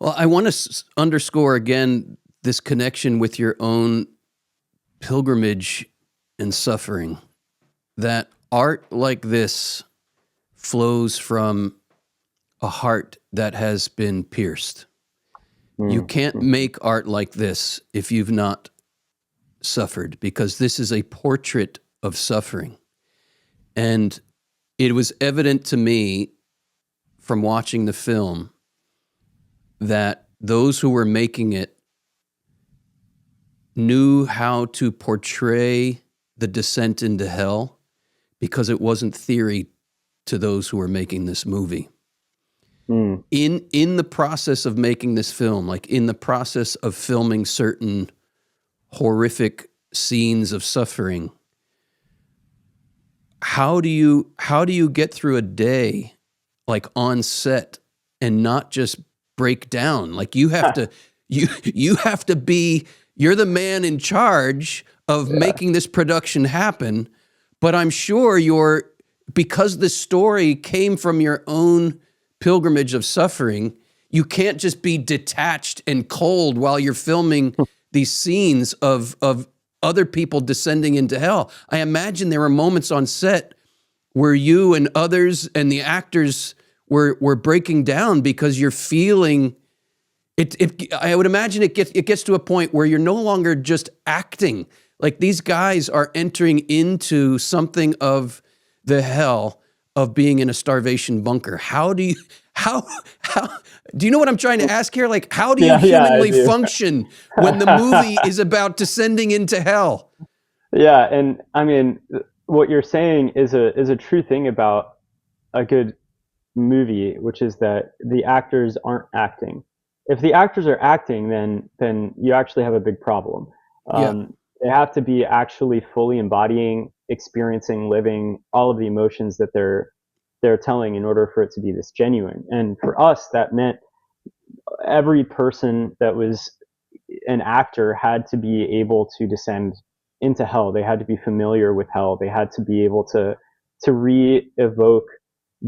Well, I want to underscore again this connection with your own pilgrimage and suffering, that art like this flows from a heart that has been pierced. You can't make art like this if you've not suffered, because this is a portrait of suffering. And it was evident to me from watching the film that those who were making it knew how to portray the descent into hell, because it wasn't theory to those who were making this movie. In the process of making this film, like in the process of filming certain horrific scenes of suffering, how do you get through a day like on set and not just break down? Like you have to you have to be, you're the man in charge of making this production happen, but I'm sure because the story came from your own pilgrimage of suffering, you can't just be detached and cold while you're filming these scenes of other people descending into hell. I imagine there were moments on set where you and others and the actors were breaking down because you're feeling it. I would imagine it gets to a point where you're no longer just acting. Like these guys are entering into something of the hell of being in a starvation bunker. How do you know what I'm trying to ask here? Like, how do you humanly function when the movie is about descending into hell? Yeah, and I mean, what you're saying is a true thing about a good movie, which is that the actors aren't acting. If the actors are acting, then you actually have a big problem. Yeah. They have to be actually fully embodying, experiencing, living all of the emotions that they're telling in order for it to be this genuine. And for us, that meant every person that was an actor had to be able to descend into hell. They had to be familiar with hell. They had to be able to re-evoke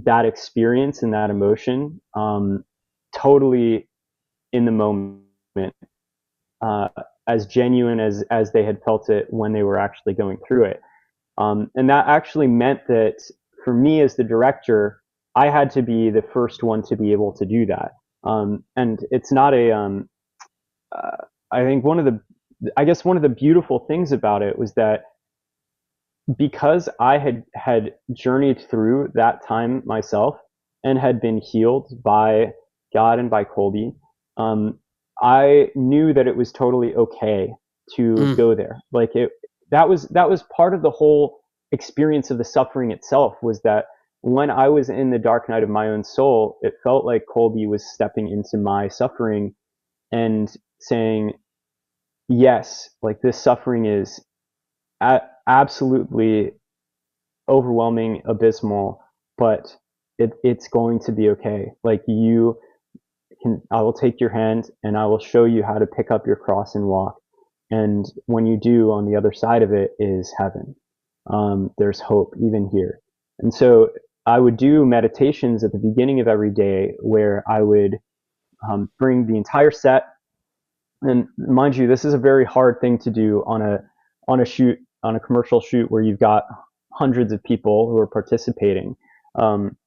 that experience and that emotion totally in the moment, uh, as genuine as they had felt it when they were actually going through it. And that actually meant that for me as the director, I had to be the first one to be able to do that. And it's not uh, I think I guess one of the beautiful things about it was that because I had journeyed through that time myself and had been healed by God and by Colby, um, I knew that it was totally okay to Mm. go there. That was part of the whole experience of the suffering itself, was that when I was in the dark night of my own soul, it felt like Colby was stepping into my suffering and saying, yes, like this suffering is absolutely overwhelming, abysmal, but it's going to be okay. Like I will take your hand and I will show you how to pick up your cross and walk. And when you do, on the other side of it is heaven. There's hope even here. And so I would do meditations at the beginning of every day where I would bring the entire set. And mind you, this is a very hard thing to do on a shoot, on a commercial shoot where you've got hundreds of people who are participating. Um,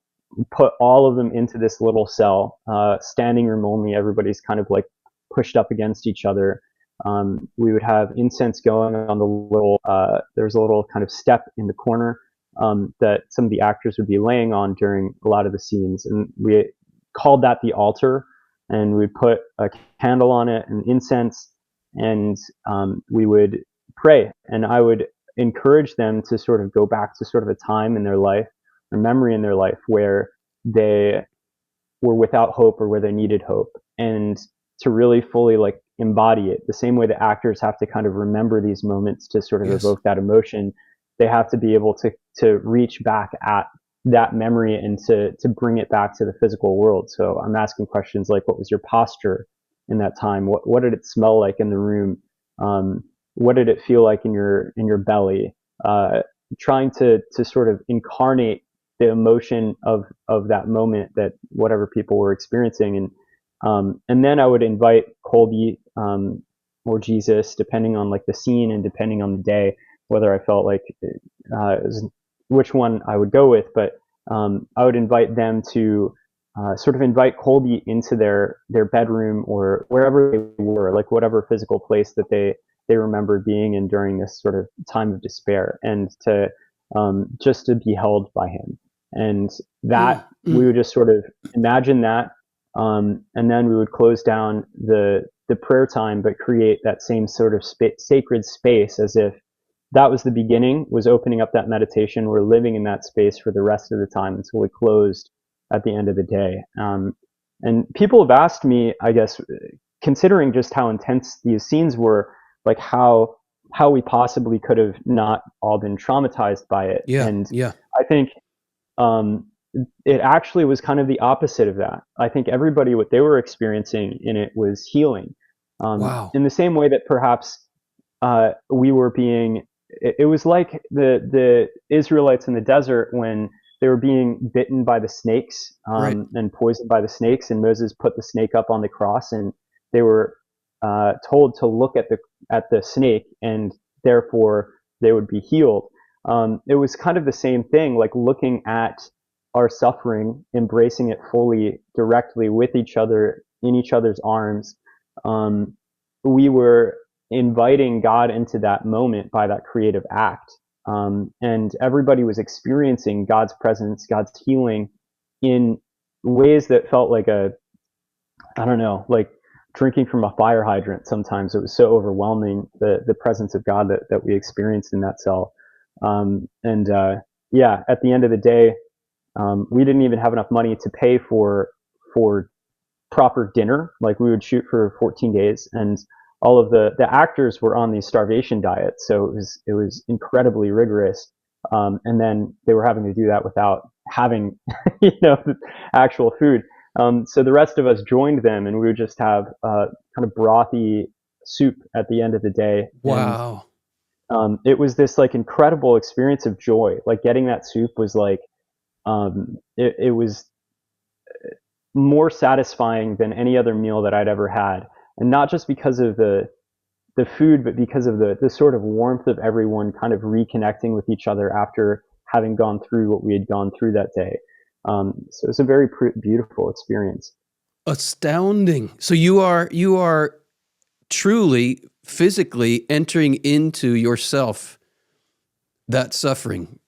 put all of them into this little cell, standing room only. Everybody's kind of like pushed up against each other. We would have incense going on the little. There's a little kind of step in the corner that some of the actors would be laying on during a lot of the scenes, and we called that the altar. And we put a candle on it and incense, and we would pray. And I would encourage them to sort of go back to sort of a time in their life or memory in their life where they were without hope or where they needed hope, and to really fully like embody it the same way the actors have to kind of remember these moments to sort of Yes. evoke that emotion. They have to be able to reach back at that memory and to bring it back to the physical world. So I'm asking questions like, what was your posture in that time? What did it smell like in the room? What did it feel like in your belly? Trying to sort of incarnate the emotion of that moment, that whatever people were experiencing. And And then I would invite Colby or Jesus, depending on like the scene and depending on the day, whether I felt like which one I would go with. But I would invite them to sort of invite Colby into their bedroom or wherever they were, like whatever physical place that they remember being in during this sort of time of despair, and to just to be held by him. And that we would just sort of imagine that, and then we would close down the prayer time, but create that same sort of sacred space, as if that was the beginning, was opening up that meditation. We're living in that space for the rest of the time until we closed at the end of the day. And people have asked me, I guess, considering just how intense these scenes were, like how we possibly could have not all been traumatized by it. Yeah. And Yeah. I think um, it actually was kind of the opposite of that. I think everybody, what they were experiencing in it was healing, Wow. in the same way that perhaps we were being. It was like the Israelites in the desert when they were being bitten by the snakes, Right. and poisoned by the snakes, and Moses put the snake up on the cross, and they were told to look at the snake, and therefore they would be healed. It was kind of the same thing, like looking at our suffering, embracing it fully, directly with each other, in each other's arms. We were inviting God into that moment by that creative act. And everybody was experiencing God's presence, God's healing in ways that felt like I don't know, like drinking from a fire hydrant sometimes. It was so overwhelming, the presence of God that we experienced in that cell. And yeah, at the end of the day, we didn't even have enough money to pay for proper dinner. Like we would shoot for 14 days, and all of the actors were on these starvation diets, so it was incredibly rigorous. And then they were having to do that without having actual food. So the rest of us joined them, and we would just have kind of brothy soup at the end of the day. And Wow. it was this like incredible experience of joy. Like getting that soup was like it was more satisfying than any other meal that I'd ever had. And not just because of the food, but because of the sort of warmth of everyone kind of reconnecting with each other after having gone through what we had gone through that day. So it's a very beautiful experience. Astounding. So you are truly physically entering into yourself that suffering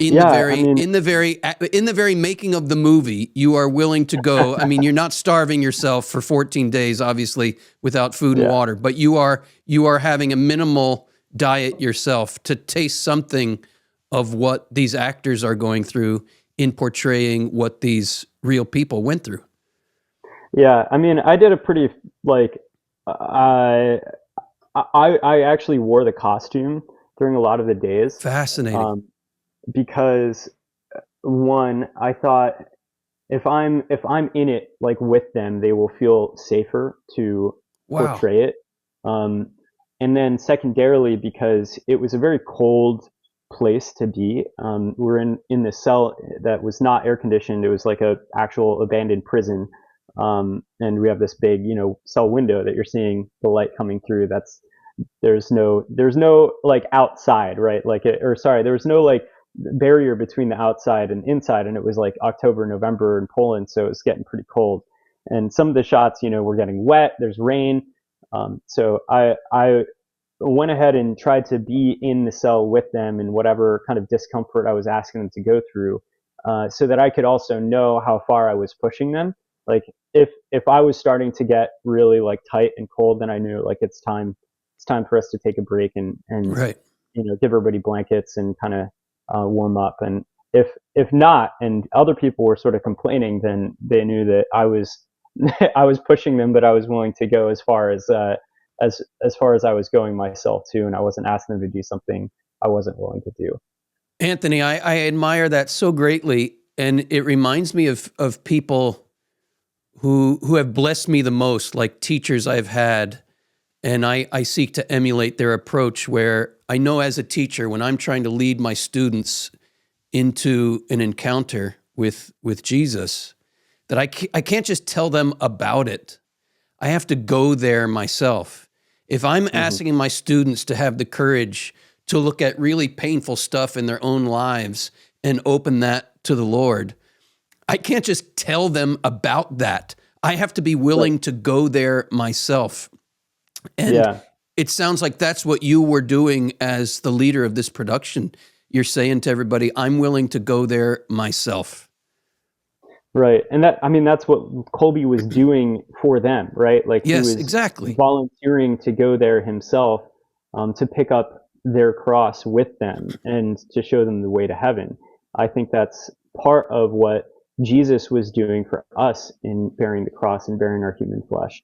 in the Yeah, I very mean, in the very in the very making of the movie. You are willing to go. I mean, you're not starving yourself for 14 days, obviously, without food and yeah, water, but you are having a minimal diet yourself to taste something of what these actors are going through in portraying what these real people went through. yeah. I mean, I did a pretty like I I actually wore the costume during a lot of the days, Fascinating. um, because one, I thought if I'm in it like with them, they will feel safer to Wow. portray it. Um, and then secondarily, because it was a very cold place to be. We're in this cell that was not air conditioned. It was like a actual abandoned prison. And we have this big, cell window that you're seeing the light coming through. There's no like outside, right? Or sorry, there was no like barrier between the outside and inside, and it was like October, November in Poland, so it was getting pretty cold. And some of the shots, were getting wet. There's rain, so I went ahead and tried to be in the cell with them in whatever kind of discomfort I was asking them to go through, so that I could also know how far I was pushing them. Like if I was starting to get really like tight and cold, then I knew like it's time for us to take a break and Right. give everybody blankets and kind of warm up. And if not, and other people were sort of complaining, then they knew that I was I was pushing them, but I was willing to go as far as I was going myself too, and I wasn't asking them to do something I wasn't willing to do. Anthony, I admire that so greatly, and it reminds me of people who have blessed me the most, like teachers I've had, and I seek to emulate their approach. Where I know as a teacher, when I'm trying to lead my students into an encounter with Jesus, that I can't just tell them about it. I have to go there myself. If I'm Hmm. asking my students to have the courage to look at really painful stuff in their own lives and open that to the Lord, I can't just tell them about that. I have to be Right. willing to go there myself. And Yeah. it sounds like that's what you were doing as the leader of this production. You're saying to everybody, I'm willing to go there myself. Right. And that, I mean, that's what Colby was doing for them, right? Like he Yes, was exactly. volunteering to go there himself, to pick up their cross with them and to show them the way to heaven. I think that's part of what Jesus was doing for us in bearing the cross and bearing our human flesh.